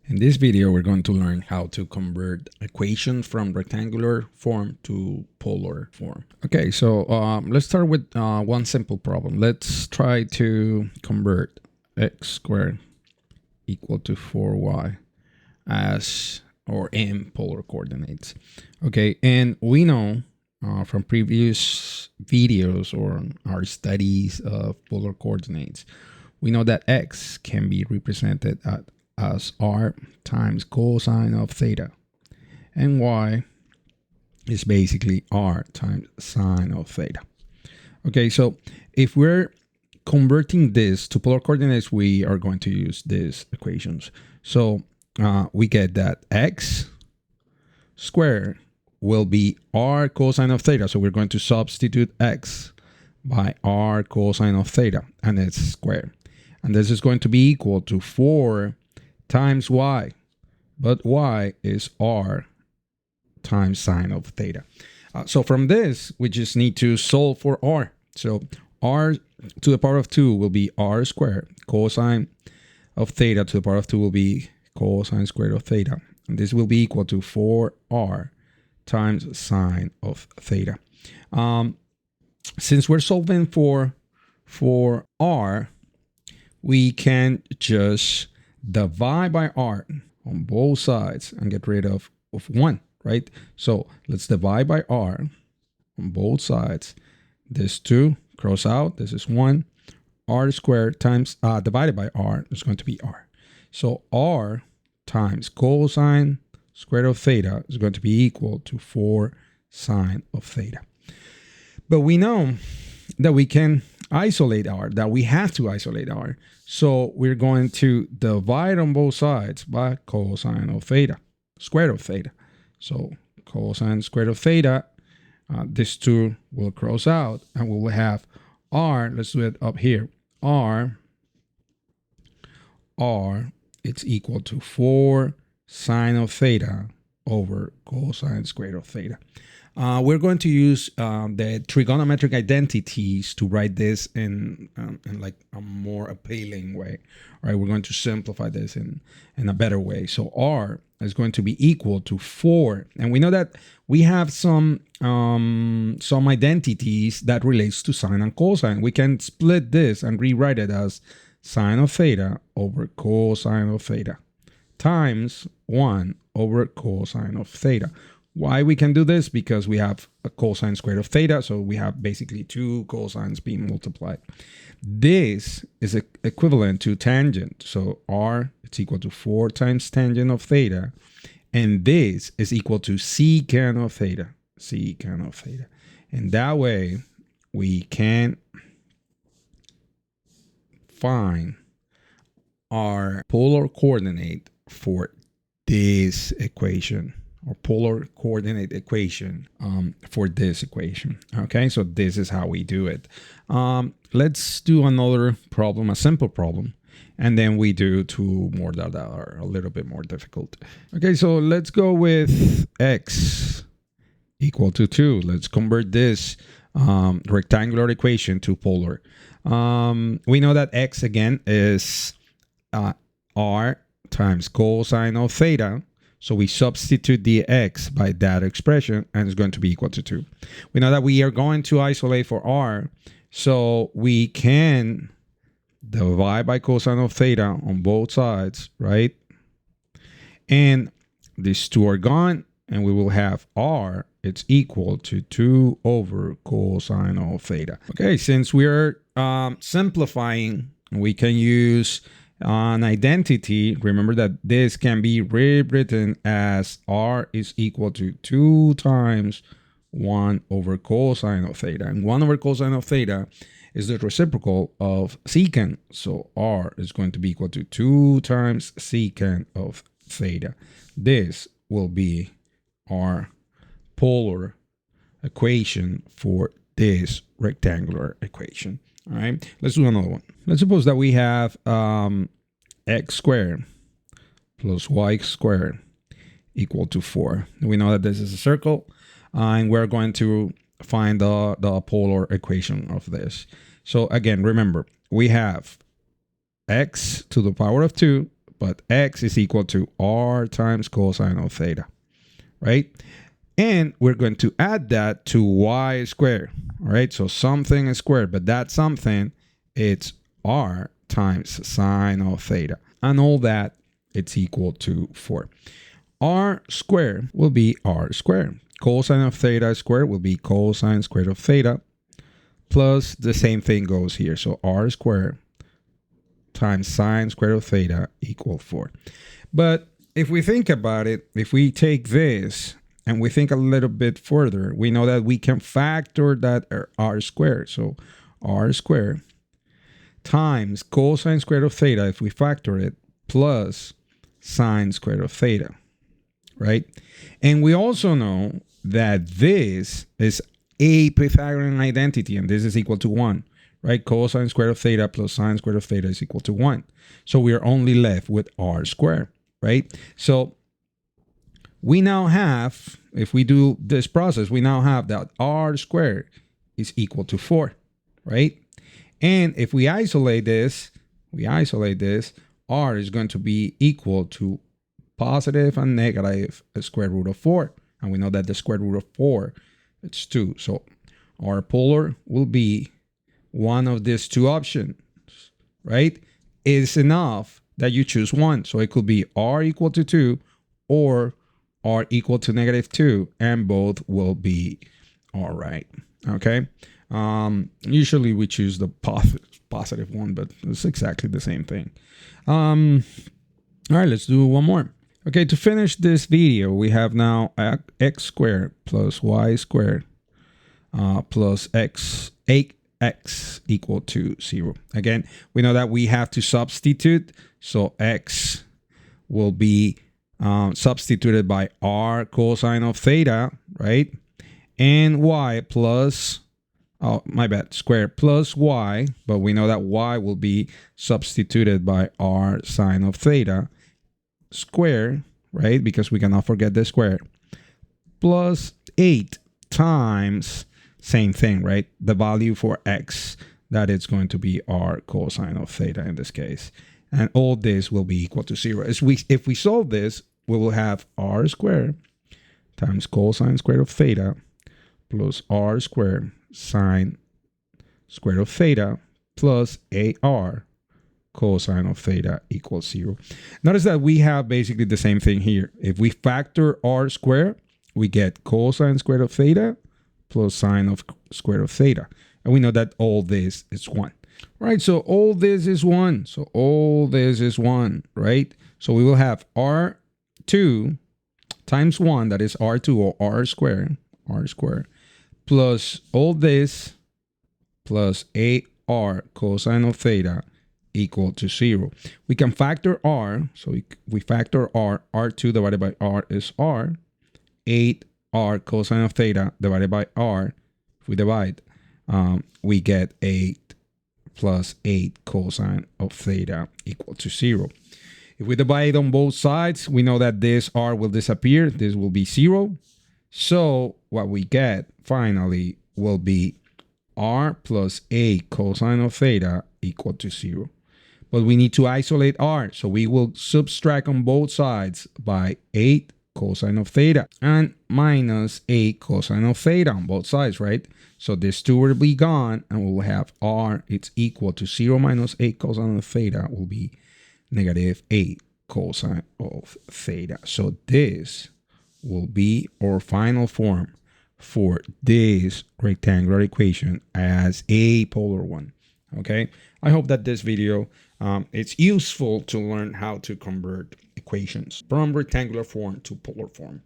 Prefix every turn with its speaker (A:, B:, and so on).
A: In this video, we're going to learn how to convert equations from rectangular form to polar form. Okay, so let's start with one simple problem. Let's try to convert x squared equal to 4y as or in polar coordinates. Okay, and we know from previous videos or our studies of polar coordinates, we know that x can be represented as r times cosine of theta, and y is basically r times sine of theta. Okay, so if we're converting this to polar coordinates, we are going to use these equations. So we get that x squared will be r cosine of theta. So we're going to substitute x by r cosine of theta, and it's squared. And this is going to be equal to 4 times y, but y is r times sine of theta. So from this, we just need to solve for r. So r to the power of 2 will be r squared. Cosine of theta to the power of 2 will be cosine squared of theta. And this will be equal to 4r times sine of theta. Since we're solving for r, we can just divide by r on both sides and get rid of 1, right? So let's divide by r on both sides. This 2 cross out. This is 1. R squared times divided by r is going to be r. So r times cosine squared of theta is going to be equal to 4 sine of theta. But we know that we can isolate r, that we have to isolate r. So we're going to divide on both sides by cosine of theta, square of theta. So cosine squared of theta, this 2 will cross out, and we will have r, let's do it up here, r, it's equal to 4 sine of theta over cosine squared of theta. We're going to use the trigonometric identities to write this in like a more appealing way. All right, we're going to simplify this in a better way. So r is going to be equal to 4, and we know that we have some identities that relates to sine and cosine. We can split this and rewrite it as sine of theta over cosine of theta times 1 over cosine of theta. Why we can do this? Because we have a cosine squared of theta, so we have basically 2 cosines being multiplied. This is equivalent to tangent, so r it's equal to 4 times tangent of theta, and this is equal to secant of theta, secant of theta. And that way we can find our polar coordinate for this equation, or polar coordinate equation for this equation. Okay, so this is how we do it. Let's do another problem, a simple problem, and then we do 2 more that are a little bit more difficult. Okay, so let's go with x equal to 2. Let's convert this rectangular equation to polar. We know that x again is r times cosine of theta. So we substitute the x by that expression, and it's going to be equal to 2. We know that we are going to isolate for r, so we can divide by cosine of theta on both sides, right? And these 2 are gone, and we will have r, it's equal to 2 over cosine of theta. Okay, since we're simplifying, we can use an identity. Remember that this can be rewritten as r is equal to 2 times 1 over cosine of theta. And 1 over cosine of theta is the reciprocal of secant. So r is going to be equal to 2 times secant of theta. This will be our polar equation for this rectangular equation. All right, let's do another one. Let's suppose that we have x squared plus y squared equal to 4. We know that this is a circle, and we're going to find the polar equation of this. So again, remember, we have x to the power of 2 but x is equal to r times cosine of theta, right? And we're going to add that to y squared, all right? So something is squared, but that something, it's r times sine of theta. And all that, it's equal to 4. R squared will be r squared. Cosine of theta squared will be cosine squared of theta, plus the same thing goes here. So r squared times sine squared of theta equal 4. But if we think about it, if we take this and we think a little bit further, we know that we can factor that r squared. So r squared times cosine squared of theta, if we factor it, plus sine squared of theta, right? And we also know that this is a Pythagorean identity, and this is equal to 1, right? Cosine squared of theta plus sine squared of theta is equal to 1. So we are only left with r squared, right? So we now have, if we do this process, we now have that r squared is equal to 4, right? And if we isolate this, r is going to be equal to positive and negative square root of 4. And we know that the square root of 4, it's 2. So our polar will be one of these two options, right? It's enough that you choose one. So it could be r equal to 2 or r equal to negative 2, and both will be all right, okay? Usually we choose the positive one, but it's exactly the same thing. All right, let's do one more. Okay, to finish this video, we have now x squared plus y squared plus 8x equal to 0. Again, we know that we have to substitute, so x will be substituted by r cosine of theta, right? And y plus, square plus y, but we know that y will be substituted by r sine of theta square, right? Because we cannot forget the square, plus 8 times, same thing, right? The value for x, that it's going to be r cosine of theta in this case. And all this will be equal to 0. If we solve this, we will have r squared times cosine squared of theta plus r squared sine squared of theta plus ar cosine of theta equals 0. Notice that we have basically the same thing here. If we factor r squared, we get cosine squared of theta plus sine of squared of theta. And we know that all this is 1. Right, so all this is 1. So all this is 1, right? So we will have r2 times 1, that is r2 or r squared, plus all this plus ar cosine of theta equal to 0. We can factor r, so we factor r, r2 divided by r is r, 8r cosine of theta divided by r, if we divide, we get 8 plus 8 cosine of theta equal to 0. If we divide on both sides, we know that this r will disappear, this will be 0. So what we get finally will be r plus 8 cosine of theta equal to 0. But we need to isolate r, so we will subtract on both sides by 8 cosine of theta and minus 8 cosine of theta on both sides, right? So this 2 will be gone, and we will have r, it's equal to 0 minus 8 cosine of theta will be negative 8 cosine of theta. So this will be our final form for this rectangular equation as a polar one. Okay, I hope that this video it's useful to learn how to convert equations from rectangular form to polar form.